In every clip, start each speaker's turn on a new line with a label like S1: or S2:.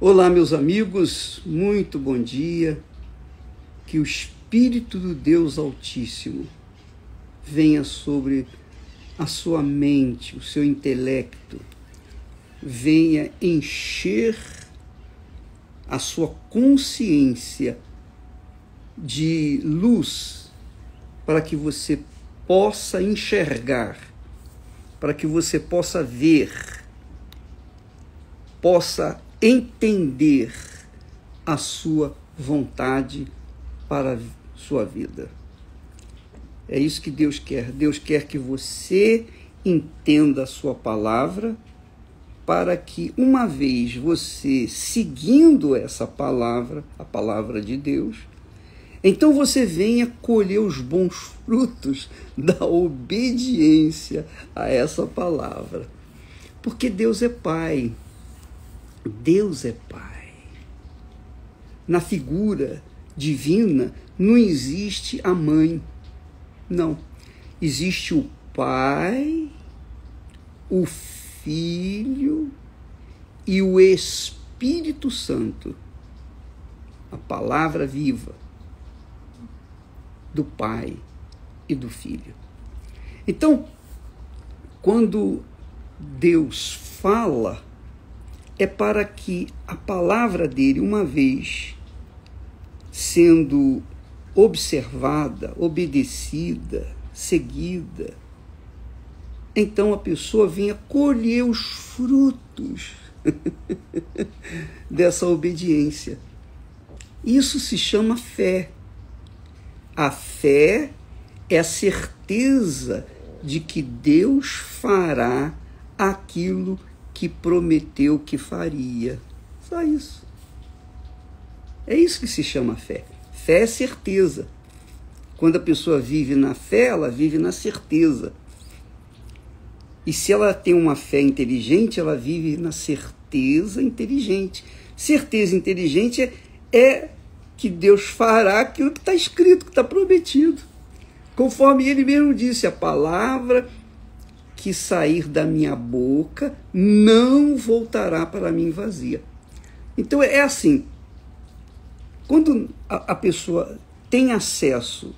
S1: Olá, meus amigos, muito bom dia. Que o Espírito do Deus Altíssimo venha sobre a sua mente, o seu intelecto, venha encher a sua consciência de luz para que você possa enxergar, para que você possa ver, possa entender a sua vontade para a sua vida. É isso que Deus quer. Deus quer que você entenda a sua palavra, para que uma vez você seguindo essa palavra, a palavra de Deus, então você venha colher os bons frutos da obediência a essa palavra. Porque Deus é Pai. Deus é Pai. Na figura divina não existe a mãe. Não. Existe o Pai, o Filho e o Espírito Santo. A palavra viva do Pai e do Filho. Então, quando Deus fala, é para que a palavra dele, uma vez sendo observada, obedecida, seguida, então a pessoa venha colher os frutos dessa obediência. Isso se chama fé. A fé é a certeza de que Deus fará aquilo que prometeu que faria. Só isso. É isso que se chama fé. Fé é certeza. Quando a pessoa vive na fé, ela vive na certeza. E se ela tem uma fé inteligente, ela vive na certeza inteligente. Certeza inteligente é que Deus fará aquilo que está escrito, que está prometido. Conforme ele mesmo disse, a palavra que sair da minha boca não voltará para mim vazia. Então é assim, quando a pessoa tem acesso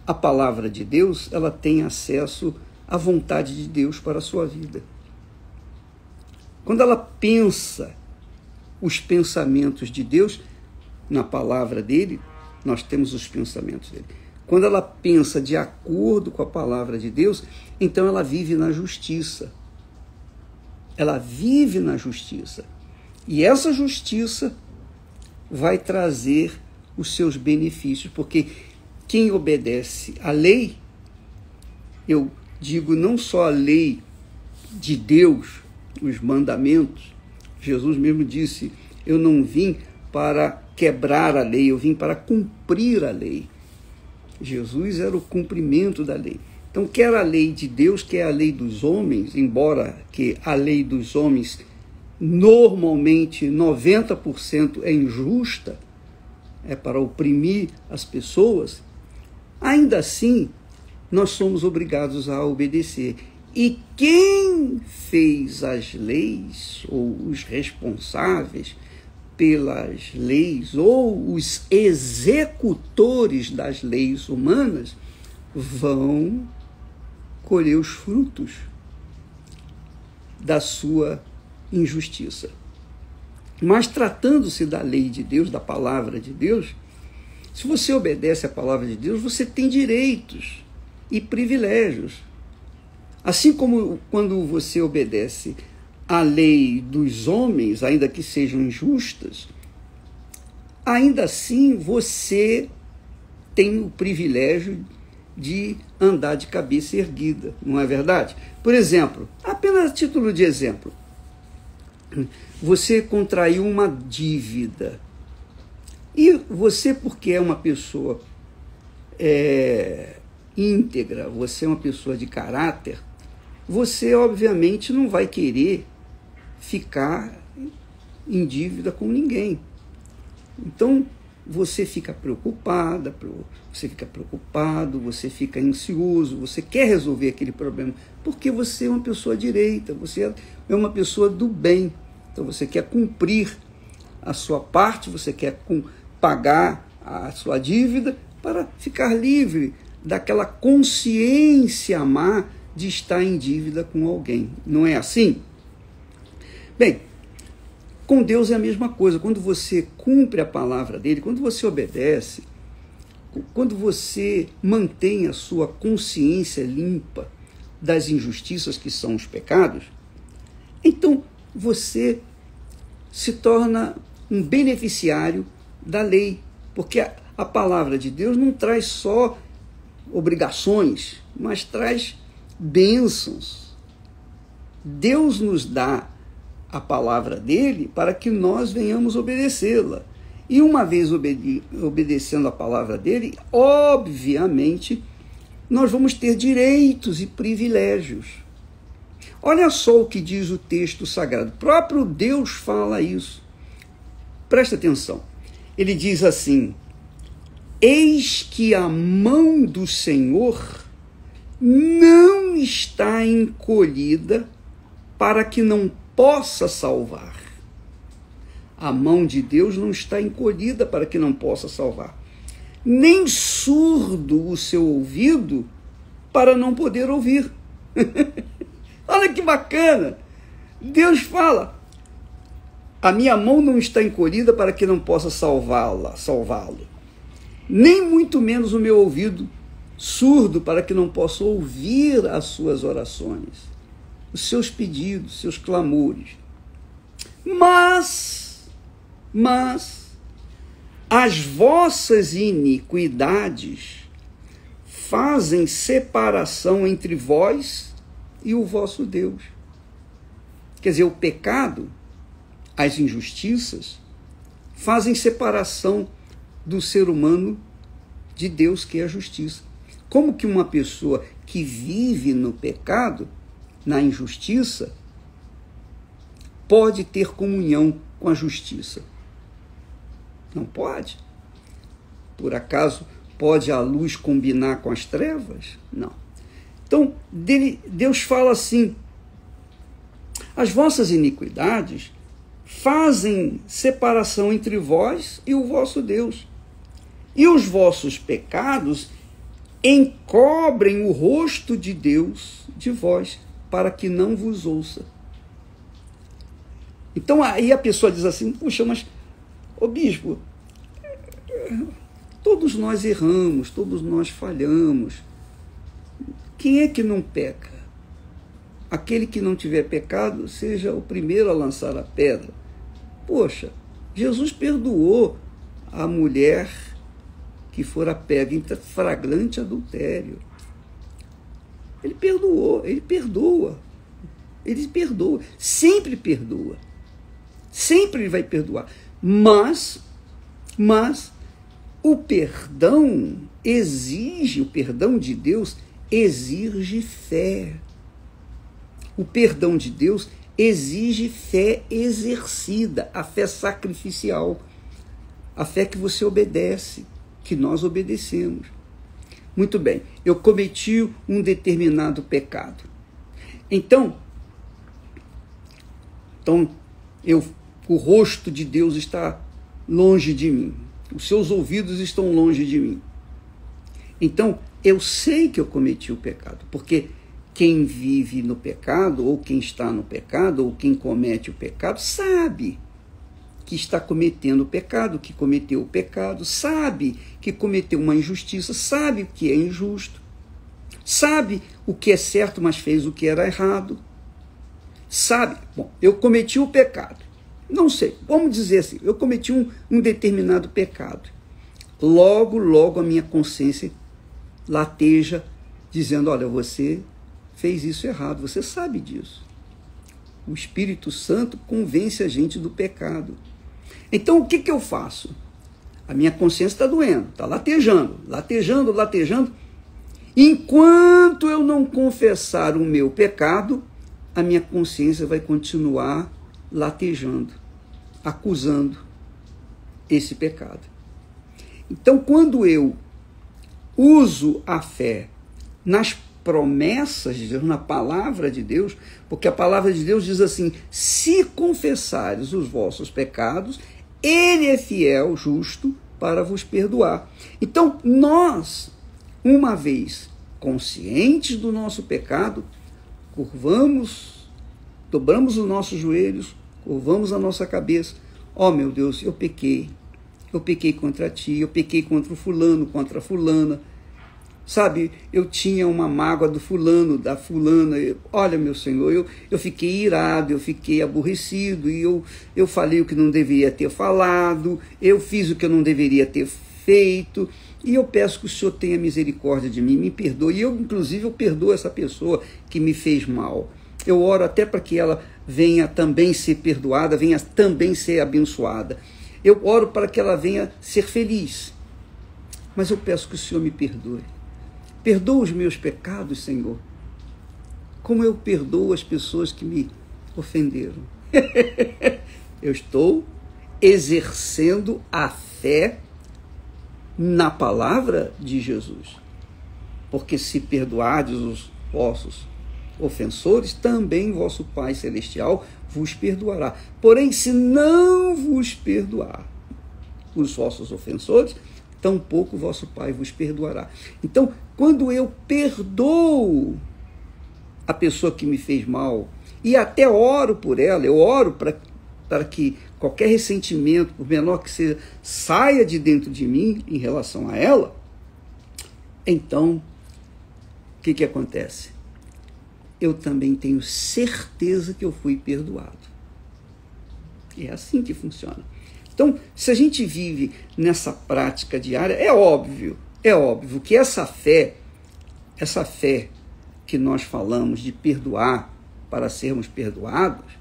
S1: à palavra de Deus, ela tem acesso à vontade de Deus para a sua vida. Quando ela pensa os pensamentos de Deus, na palavra dele, nós temos os pensamentos dele. Quando ela pensa de acordo com a palavra de Deus, então ela vive na justiça. Ela vive na justiça. E essa justiça vai trazer os seus benefícios, porque quem obedece à lei, eu digo não só a lei de Deus, os mandamentos, Jesus mesmo disse, eu não vim para quebrar a lei, eu vim para cumprir a lei. Jesus era o cumprimento da lei. Então, quer a lei de Deus, quer a lei dos homens, embora que a lei dos homens, normalmente 90% é injusta, é para oprimir as pessoas, ainda assim, nós somos obrigados a obedecer. E quem fez as leis, ou os responsáveis pelas leis, ou os executores das leis humanas, vão colher os frutos da sua injustiça. Mas tratando-se da lei de Deus, da palavra de Deus, se você obedece à palavra de Deus, você tem direitos e privilégios. Assim como quando você obedece à lei dos homens, ainda que sejam injustas, ainda assim você tem o privilégio de andar de cabeça erguida, não é verdade? Por exemplo, apenas a título de exemplo, você contraiu uma dívida e você, porque é uma pessoa íntegra, você é uma pessoa de caráter, você obviamente não vai querer ficar em dívida com ninguém. Então, você fica preocupada, você fica preocupado, você fica ansioso, você quer resolver aquele problema, porque você é uma pessoa direita, você é uma pessoa do bem. Então, você quer cumprir a sua parte, você quer pagar a sua dívida para ficar livre daquela consciência má de estar em dívida com alguém. Não é assim? Bem, com Deus é a mesma coisa. Quando você cumpre a palavra dele, quando você obedece, quando você mantém a sua consciência limpa das injustiças que são os pecados, então você se torna um beneficiário da lei, porque a palavra de Deus não traz só obrigações, mas traz bênçãos. Deus nos dá a palavra dele para que nós venhamos obedecê-la. E uma vez obedecendo a palavra dele, obviamente, nós vamos ter direitos e privilégios. Olha só o que diz o texto sagrado. O próprio Deus fala isso. Presta atenção. Ele diz assim: eis que a mão do Senhor não está encolhida para que não possa salvar. A mão de Deus não está encolhida para que não possa salvar. Nem surdo o seu ouvido para não poder ouvir. Olha que bacana! Deus fala: a minha mão não está encolhida para que não possa salvá-lo. Nem muito menos o meu ouvido surdo para que não possa ouvir as suas orações, os seus pedidos, seus clamores. Mas as vossas iniquidades fazem separação entre vós e o vosso Deus. Quer dizer, o pecado, as injustiças, fazem separação do ser humano de Deus, que é a justiça. Como que uma pessoa que vive no pecado, na injustiça, pode ter comunhão com a justiça? Não pode. Por acaso pode a luz combinar com as trevas? Não. Então, Deus fala assim: as vossas iniquidades fazem separação entre vós e o vosso Deus, e os vossos pecados encobrem o rosto de Deus de vós, para que não vos ouça. Então aí a pessoa diz assim: puxa, mas, ô bispo, todos nós erramos, todos nós falhamos. Quem é que não peca? Aquele que não tiver pecado, seja o primeiro a lançar a pedra. Poxa, Jesus perdoou a mulher que fora pega em flagrante adultério. Ele perdoou, ele perdoa. Ele perdoa, sempre perdoa. Sempre ele vai perdoar. Mas o perdão de Deus exige fé. O perdão de Deus exige fé exercida, a fé sacrificial, a fé que você obedece, que nós obedecemos. Muito bem, eu cometi um determinado pecado. Então o rosto de Deus está longe de mim, os seus ouvidos estão longe de mim. Então, eu sei que eu cometi o pecado, porque quem vive no pecado, ou quem está no pecado, ou quem comete o pecado, sabe que está cometendo o pecado, que cometeu o pecado, sabe que cometeu uma injustiça, sabe o que é injusto, sabe o que é certo, mas fez o que era errado. Sabe, bom, eu cometi o pecado, não sei, vamos dizer assim, eu cometi um determinado pecado. Logo a minha consciência lateja, dizendo: olha, você fez isso errado, você sabe disso. O Espírito Santo convence a gente do pecado. Então, o que eu faço? A minha consciência está doendo, está latejando. Enquanto eu não confessar o meu pecado, a minha consciência vai continuar latejando, acusando esse pecado. Então, quando eu uso a fé nas promessas de Deus, na palavra de Deus, porque a palavra de Deus diz assim: se confessares os vossos pecados, Ele é fiel, justo, para vos perdoar. Então, nós, uma vez conscientes do nosso pecado, dobramos os nossos joelhos, curvamos a nossa cabeça. Meu Deus, eu pequei contra ti, eu pequei contra o fulano, contra a fulana. Sabe, eu tinha uma mágoa do fulano, da fulana. Olha, meu Senhor, eu fiquei irado, eu fiquei aborrecido, e eu falei o que não deveria ter falado, eu fiz o que eu não deveria ter feito, e eu peço que o Senhor tenha misericórdia de mim, me perdoe. E eu, inclusive, eu perdoo essa pessoa que me fez mal. Eu oro até para que ela venha também ser perdoada, venha também ser abençoada. Eu oro para que ela venha ser feliz. Mas eu peço que o Senhor me perdoe. Perdoa os meus pecados, Senhor, como eu perdoo as pessoas que me ofenderam. Eu estou exercendo a fé na palavra de Jesus. Porque se perdoardes os vossos ofensores, também vosso Pai Celestial vos perdoará. Porém, se não vos perdoar os vossos ofensores, tampouco vosso Pai vos perdoará. Então, quando eu perdoo a pessoa que me fez mal, e até oro por ela, eu oro para que qualquer ressentimento, por menor que seja, saia de dentro de mim em relação a ela, então, o que acontece? Eu também tenho certeza que eu fui perdoado. É assim que funciona. Então, se a gente vive nessa prática diária, é óbvio que essa fé que nós falamos de perdoar para sermos perdoados,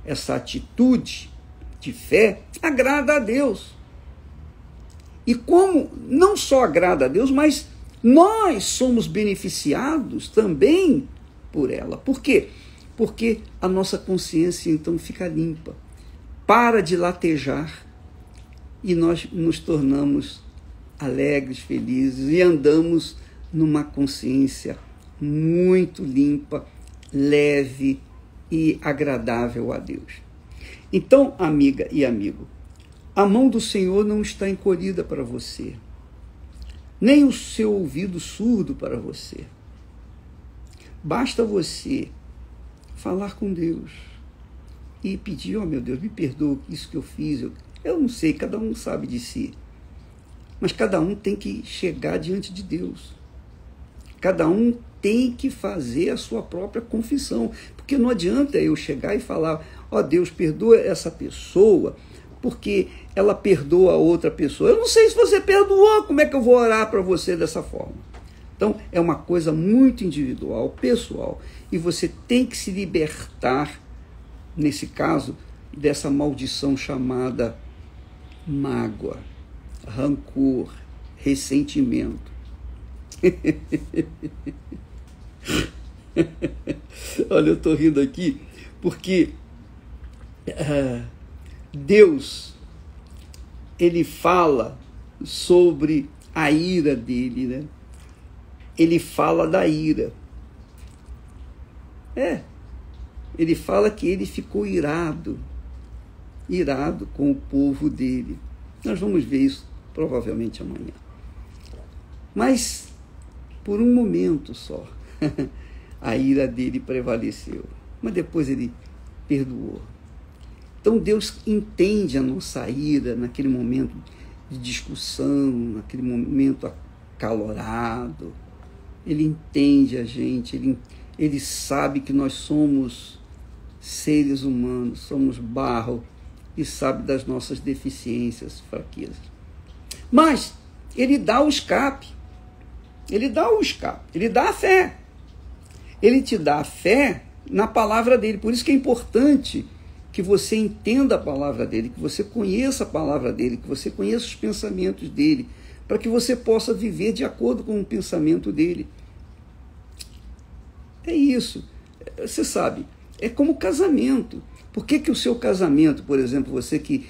S1: essa atitude de fé agrada a Deus. E como não só agrada a Deus, mas nós somos beneficiados também por ela. Por quê? Porque a nossa consciência então fica limpa, para de latejar, e nós nos tornamos alegres, felizes, e andamos numa consciência muito limpa, leve e agradável a Deus. Então, amiga e amigo, a mão do Senhor não está encolhida para você, nem o seu ouvido surdo para você. Basta você falar com Deus e pedir: meu Deus, me perdoa isso que eu fiz. Eu não sei, cada um sabe de si. Mas cada um tem que chegar diante de Deus. Cada um tem que fazer a sua própria confissão. Porque não adianta eu chegar e falar: Deus, perdoa essa pessoa, porque ela perdoa a outra pessoa. Eu não sei se você perdoou, como é que eu vou orar para você dessa forma? Então, é uma coisa muito individual, pessoal, e você tem que se libertar, nesse caso, dessa maldição chamada mágoa, rancor, ressentimento. Olha, eu estou rindo aqui porque Deus, ele fala sobre a ira dele, né? Ele fala da ira. Ele fala que ele ficou irado com o povo dele. Nós vamos ver isso provavelmente amanhã. Mas, por um momento só, a ira dele prevaleceu. Mas depois ele perdoou. Então Deus entende a nossa ira naquele momento de discussão, naquele momento acalorado. Ele entende a gente, ele sabe que nós somos seres humanos, somos barro, e sabe das nossas deficiências, fraquezas. Mas ele dá o escape, ele dá a fé. Ele te dá a fé na palavra dele. Por isso que é importante que você entenda a palavra dele, que você conheça a palavra dele, que você conheça os pensamentos dele, para que você possa viver de acordo com o pensamento dele. É isso. Você sabe, é como casamento. Por que o seu casamento, por exemplo, você que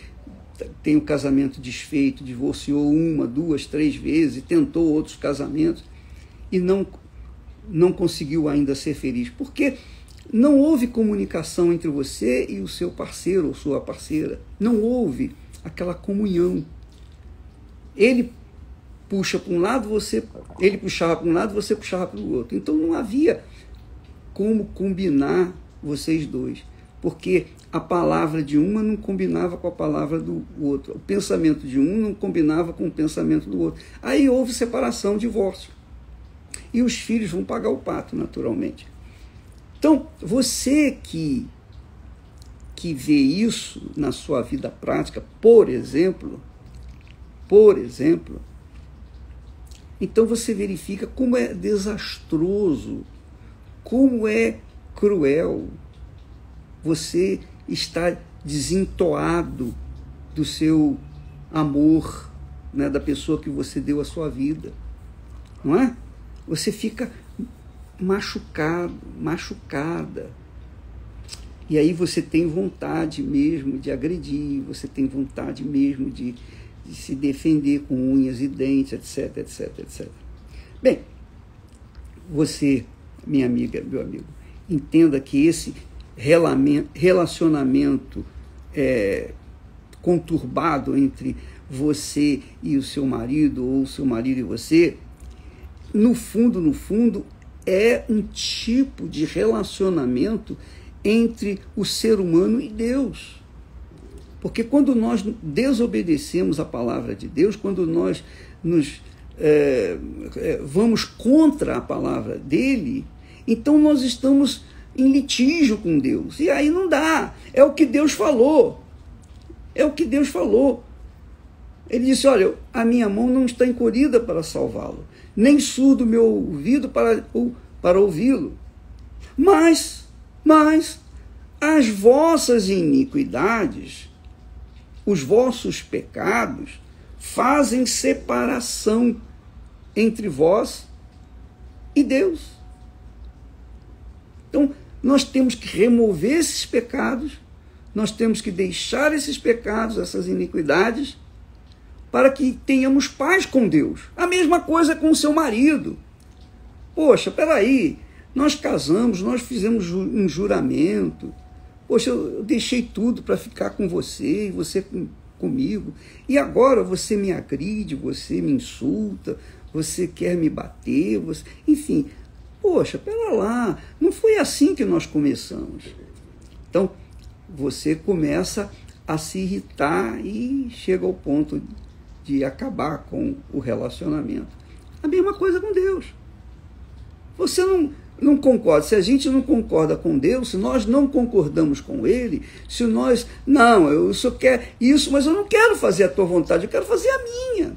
S1: tem o casamento desfeito, divorciou 1, 2, 3 vezes, e tentou outros casamentos e não conseguiu ainda ser feliz? Porque não houve comunicação entre você e o seu parceiro ou sua parceira. Não houve aquela comunhão. Ele puxa para um lado, ele puxava para um lado, você puxava para o outro. Então não havia como combinar vocês dois, porque a palavra de uma não combinava com a palavra do outro, o pensamento de um não combinava com o pensamento do outro. Aí houve separação, divórcio. E os filhos vão pagar o pato, naturalmente. Então, você que vê isso na sua vida prática, por exemplo, então você verifica como é desastroso, como é cruel você estar desentoado do seu amor, né, da pessoa que você deu a sua vida, não é? Você fica machucado, machucada. E aí você tem vontade mesmo de agredir, você tem vontade mesmo de se defender com unhas e dentes, etc, etc, etc. Bem, você, minha amiga, meu amigo, entenda que esse relacionamento conturbado entre você e o seu marido, ou o seu marido e você, no fundo, é um tipo de relacionamento entre o ser humano e Deus. Porque quando nós desobedecemos a palavra de Deus, quando nós vamos contra a palavra dele, então nós estamos em litígio com Deus. E aí não dá. É o que Deus falou. É o que Deus falou. Ele disse, olha, a minha mão não está encolhida para salvá-lo, nem surdo o meu ouvido para ouvi-lo. Mas as vossas iniquidades, os vossos pecados, fazem separação entre vós e Deus. Então, nós temos que remover esses pecados, nós temos que deixar esses pecados, essas iniquidades, para que tenhamos paz com Deus. A mesma coisa com o seu marido. Poxa, peraí, nós casamos, nós fizemos um juramento. Poxa, eu deixei tudo para ficar com você, e você comigo. E agora você me agride, você me insulta, você quer me bater, enfim. Poxa, pera lá, não foi assim que nós começamos. Então, você começa a se irritar e chega ao ponto de acabar com o relacionamento. A mesma coisa com Deus. Você não concorda, se a gente não concorda com Deus, se nós não concordamos com Ele, se nós, não, eu só quero isso, mas eu não quero fazer a tua vontade, eu quero fazer a minha.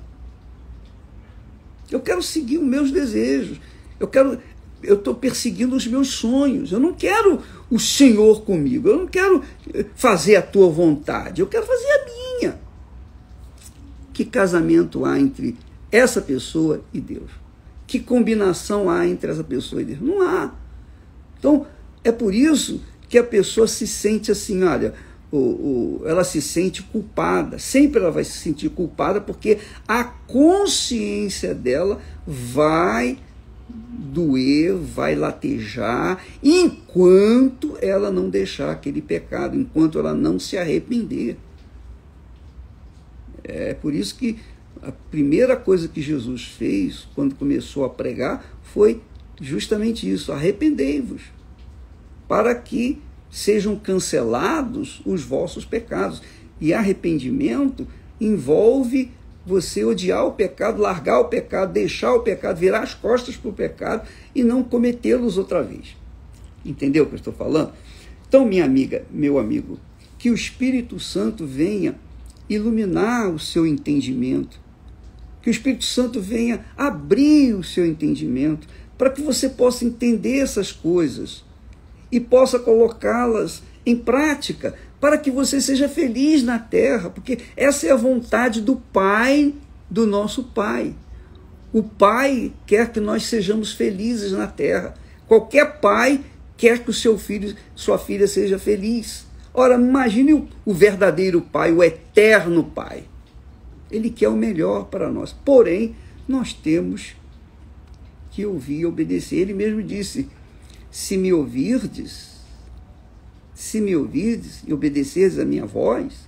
S1: Eu quero seguir os meus desejos, eu estou perseguindo os meus sonhos, eu não quero o Senhor comigo, eu não quero fazer a tua vontade, eu quero fazer a minha. Que casamento há entre essa pessoa e Deus? Que combinação há entre essa pessoa e Deus? Não há. Então, é por isso que a pessoa se sente assim, olha, ela se sente culpada, sempre ela vai se sentir culpada, porque a consciência dela vai doer, vai latejar, enquanto ela não deixar aquele pecado, enquanto ela não se arrepender. É por isso que a primeira coisa que Jesus fez quando começou a pregar foi justamente isso: arrependei-vos, para que sejam cancelados os vossos pecados. E arrependimento envolve você odiar o pecado, largar o pecado, deixar o pecado, virar as costas para o pecado e não cometê-los outra vez. Entendeu o que eu estou falando? Então, minha amiga, meu amigo, que o Espírito Santo venha iluminar o seu entendimento, que o Espírito Santo venha abrir o seu entendimento, para que você possa entender essas coisas e possa colocá-las em prática, para que você seja feliz na terra, porque essa é a vontade do Pai, do nosso Pai. O Pai quer que nós sejamos felizes na terra. Qualquer pai quer que o seu filho, sua filha seja feliz. Ora, imagine o verdadeiro Pai, o eterno Pai. Ele quer o melhor para nós. Porém, nós temos que ouvir e obedecer. Ele mesmo disse, se me ouvirdes e obedecerdes a minha voz,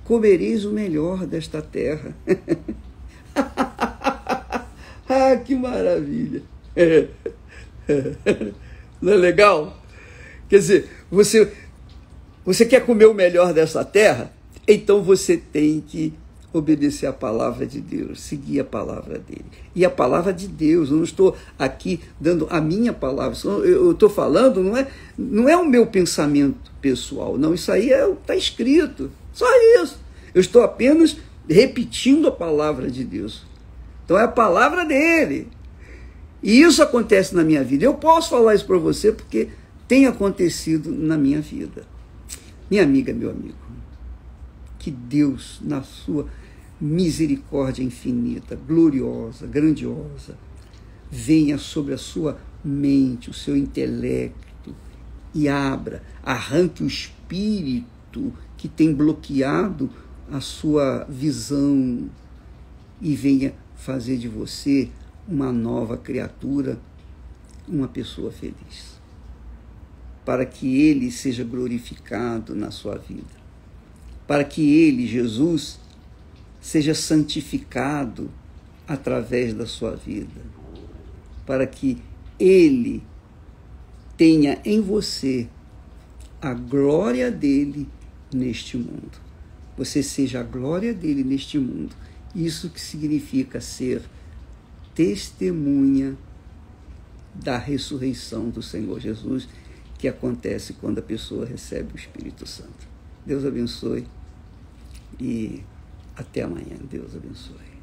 S1: comereis o melhor desta terra. Ah, que maravilha! Não é legal? Quer dizer, você quer comer o melhor dessa terra? Então você tem que obedecer a palavra de Deus, seguir a palavra dele. E a palavra de Deus, eu não estou aqui dando a minha palavra, eu estou falando, não é o meu pensamento pessoal, não, isso aí está escrito, só isso. Eu estou apenas repetindo a palavra de Deus. Então é a palavra dele. E isso acontece na minha vida. Eu posso falar isso para você porque tem acontecido na minha vida. Minha amiga, meu amigo, que Deus, na sua misericórdia infinita, gloriosa, grandiosa, venha sobre a sua mente, o seu intelecto e arranque o espírito que tem bloqueado a sua visão e venha fazer de você uma nova criatura, uma pessoa feliz, para que ele seja glorificado na sua vida, para que ele, Jesus, seja santificado através da sua vida, para que ele tenha em você a glória dele neste mundo. Você seja a glória dele neste mundo. Isso que significa ser testemunha da ressurreição do Senhor Jesus, que acontece quando a pessoa recebe o Espírito Santo. Deus abençoe e até amanhã. Deus abençoe.